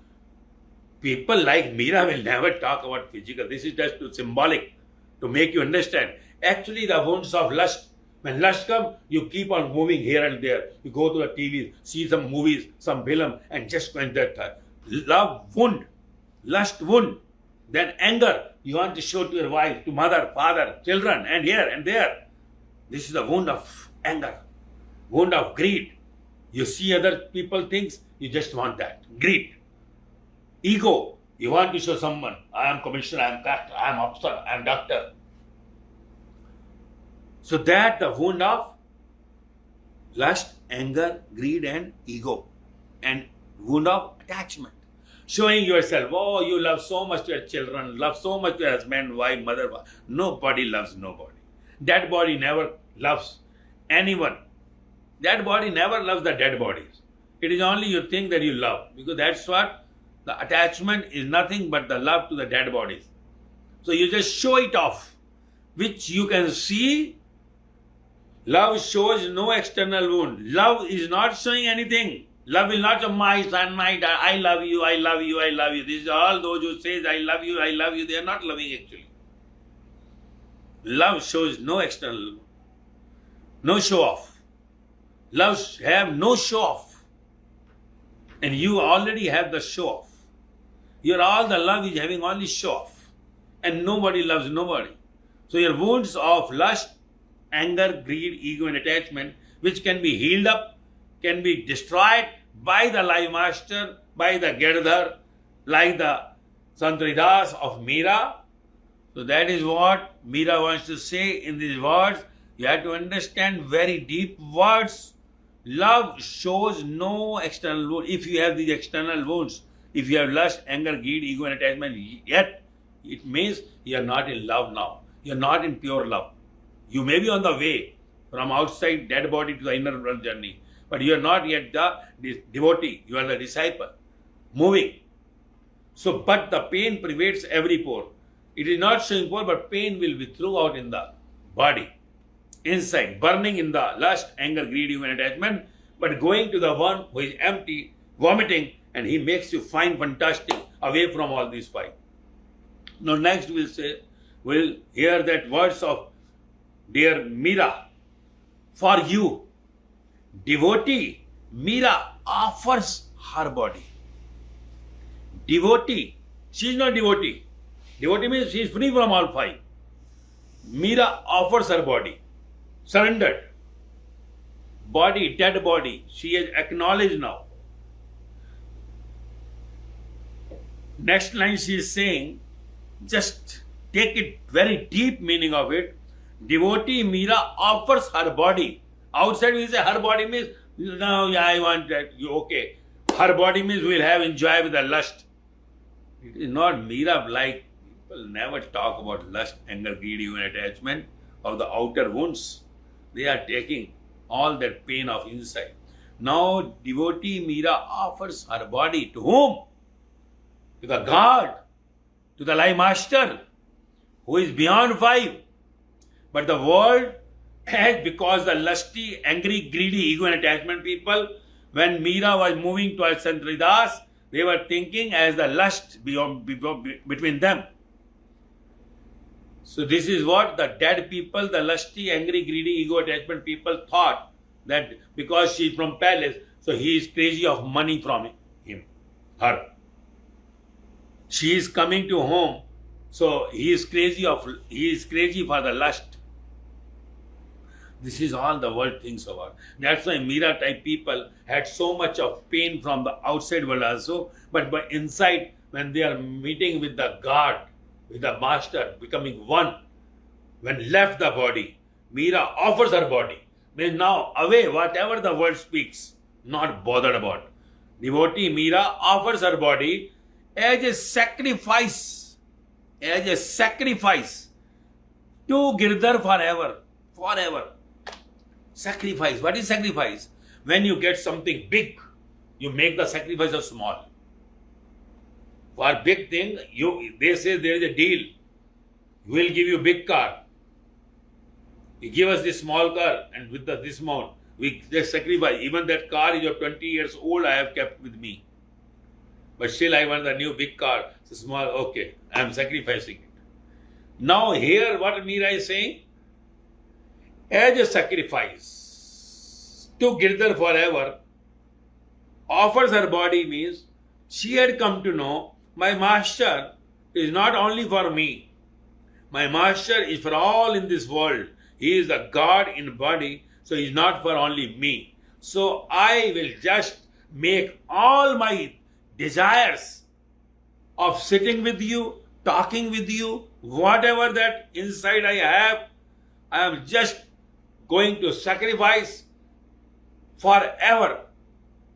People like Meera will never talk about physical. This is just symbolic to make you understand. Actually, the wounds of lust, when lust comes, you keep on moving here and there. You go to the TV, see some movies, some film, and just quench that thirst. Love wound, lust wound. Then anger, you want to show to your wife, to mother, father, children, and here and there. This is the wound of anger, wound of greed. You see other people things, you just want that. Greed. Ego, you want to show someone, I am commissioner, I am doctor, I am officer, I am doctor. So that the wound of lust, anger, greed and ego, and wound of attachment. Showing yourself, oh, you love so much your children, love so much your husband, wife, mother. Nobody loves nobody. That body never loves anyone. That body never loves the dead bodies. It is only you think that you love, because that's what the attachment is, nothing but the love to the dead bodies. So you just show it off, which you can see. Love shows no external wound. Love is not showing anything. Love will not show my son, my daughter, I love you, I love you, I love you. This is all those who say I love you, they are not loving actually. Love shows no external, no show off. Love have no show off. And you already have the show off. Your all the love is having only show off. And nobody loves nobody. So your wounds of lust, anger, greed, ego and attachment, which can be healed up, can be destroyed by the live master, by the Girdhar, like the Santridas of Meera. So that is what Meera wants to say in these words. You have to understand very deep words. Love shows no external wound. If you have these external wounds, if you have lust, anger, greed, ego and attachment, yet it means you are not in love now. You are not in pure love. You may be on the way from outside dead body to the inner world journey, but you are not yet the devotee. You are the disciple, moving. So, but the pain pervades every pore. It is not showing pore, but pain will be throughout in the body, inside, burning in the lust, anger, greed, ego and attachment, but going to the one who is empty, vomiting, and he makes you fine, fantastic, away from all these five. Now next we'll hear that words of dear Meera. For you, devotee, Meera offers her body. Devotee, she is not devotee. Devotee means she is free from all five. Meera offers her body, surrendered. Body, dead body, she has acknowledged now. Next line she is saying, just take it very deep meaning of it. Devotee Meera offers her body. Outside we say her body means, no, yeah, I want that. Okay. Her body means we'll have enjoy with the lust. It is not Meera like people never talk about lust, anger, greed, and attachment of the outer wounds. They are taking all that pain of inside. Now devotee Meera offers her body to whom? To the God, to the live master, who is beyond five. But the world has, because the lusty, angry, greedy, ego and attachment people, when Meera was moving towards Santridas, they were thinking as the lust between them. So this is what the dead people, the lusty, angry, greedy, ego attachment people thought, that because she is from palace, so he is crazy of money from him, her. She is coming to home, so he is crazy for the lust. This is all the world thinks about. That's why Meera type people had so much of pain from the outside world also, but by inside, when they are meeting with the God, with the master, becoming one, when left the body, Meera offers her body. Means now away, whatever the world speaks, not bothered about. Devotee Meera offers her body as a sacrifice to Girdhar forever. Sacrifice. What is sacrifice? When you get something big, you make the sacrifice of small. For big thing, they say there is a deal. We will give you big car. You give us this small car, and with this amount, we just sacrifice. Even that car is 20 years old, I have kept with me. But still I want the new big car. It's small, okay, I am sacrificing it. Now here what Meera is saying, as a sacrifice to Girdhar forever, offers her body means she had come to know my master is not only for me. My master is for all in this world. He is the God in body, so he is not for only me. So I will just make all my desires of sitting with you, talking with you, whatever that inside I have, I am just going to sacrifice forever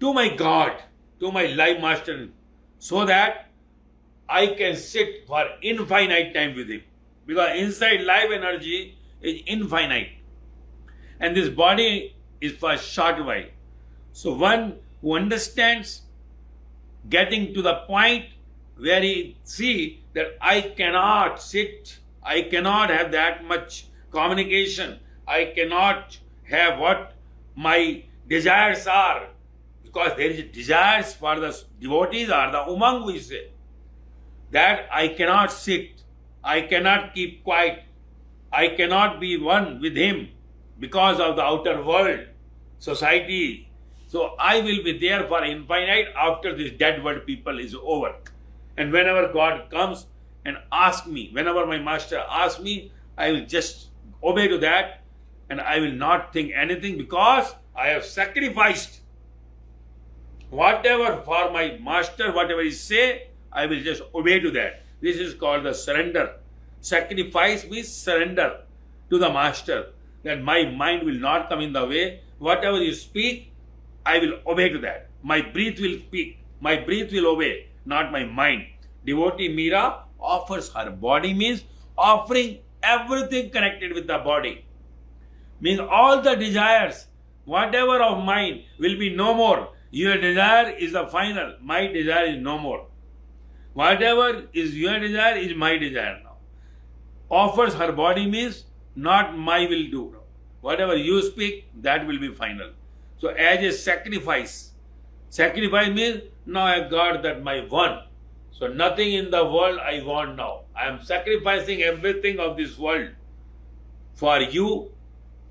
to my God, to my life master, so that I can sit for infinite time with him. Because inside life energy is infinite. And this body is for short while. So one who understands, getting to the point where he see that I cannot sit, I cannot have that much communication, I cannot have what my desires are, because there is desires for the devotees or the umang, we say, that I cannot sit, I cannot keep quiet, I cannot be one with him because of the outer world, society. So I will be there for infinite after this dead world people is over. And whenever God comes and asks me, whenever my master asks me, I will just obey to that, and I will not think anything, because I have sacrificed whatever for my master, whatever he say, I will just obey to that. This is called the surrender. Sacrifice means surrender to the master, that my mind will not come in the way. Whatever you speak, I will obey to that. My breath will speak, my breath will obey, not my mind. Devotee Meera offers her body, means offering everything connected with the body. Means all the desires, whatever of mine, will be no more. Your desire is the final, my desire is no more. Whatever is your desire is my desire now. Offers her body means not my will do. Whatever you speak, that will be final. So as a sacrifice, sacrifice means now I got that my one. So nothing in the world I want now. I am sacrificing everything of this world for you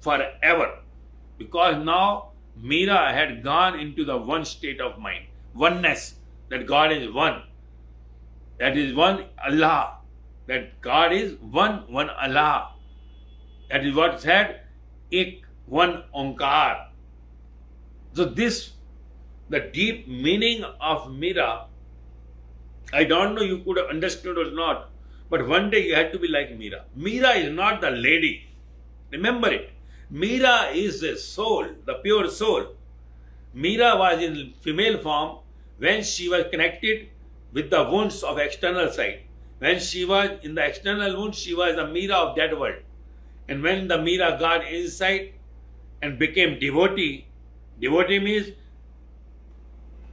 forever. Because now Meera had gone into the one state of mind, oneness, that God is one. That is one Allah. That God is one Allah. That is what said, Ek, one Onkar. So this, the deep meaning of Meera, I don't know you could have understood or not, but one day you had to be like Meera. Meera is not the lady. Remember it. Meera is a soul, the pure soul. Meera was in female form when she was connected with the wounds of external side. When she was in the external wound, she was the Meera of that world. And when the Meera got inside and became devotee, devotee means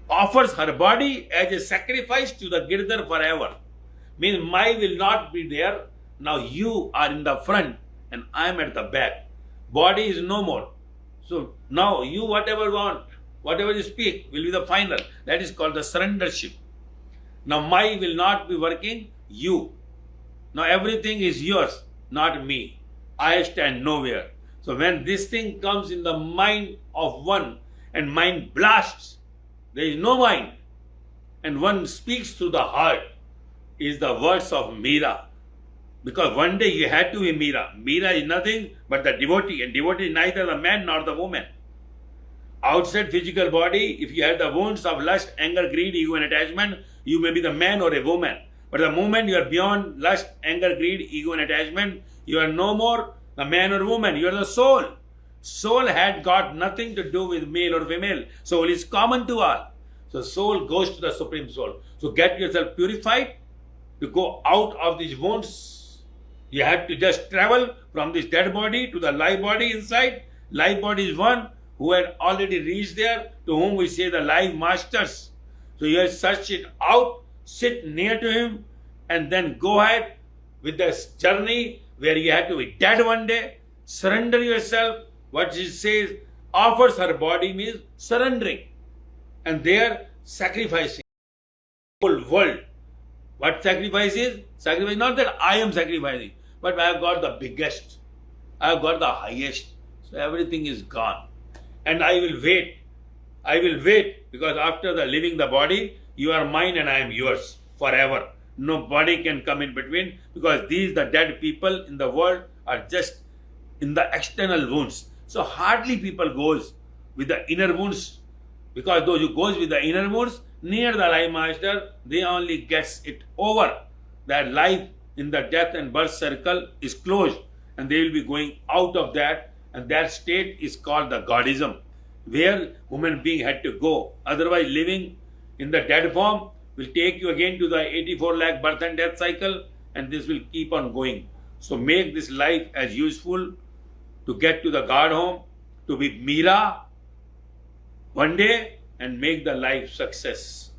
offers her body as a sacrifice to the Girdhar forever. Means my will not be there. Now you are in the front and I am at the back. Body is no more. So now you whatever want, whatever you speak will be the final. That is called the surrendership. Now my will not be working, you. Now everything is yours, not me. I stand nowhere. So when this thing comes in the mind of one and mind blasts, there is no mind, and one speaks through the heart, is the words of Meera. Because one day you had to be Meera. Meera is nothing but the devotee, and devotee is neither the man nor the woman. Outside physical body, if you have the wounds of lust, anger, greed, ego and attachment, you may be the man or a woman. But the moment you are beyond lust, anger, greed, ego and attachment, you are no more the man or woman, you are the soul. Soul had got nothing to do with male or female. Soul is common to all. So soul goes to the Supreme Soul. So get yourself purified to go out of these wounds. You have to just travel from this dead body to the live body inside Life body is one who had already reached there, to whom we say the life masters. So you have searched it out, sit near to him, and then go ahead with this journey where you have to be dead one day. Surrender yourself. What she says, offers her body means surrendering. And there, sacrificing the whole world. What sacrifice is? Sacrifice, not that I am sacrificing, but I have got the biggest, I have got the highest. So everything is gone. And I will wait. I will wait, because after the leaving the body, you are mine and I am yours forever. Nobody can come in between, because these, the dead people in the world, are just in the external wounds. So hardly people goes with the inner wounds, because those who goes with the inner wounds near the life master, they only gets it over. That life in the death and birth circle is closed, and they will be going out of that, and that state is called the Godism, where human being had to go. Otherwise, living in the dead form will take you again to the 84 lakh birth and death cycle, and this will keep on going. So make this life as useful to get to the God home, to be Meera one day, and make the life success.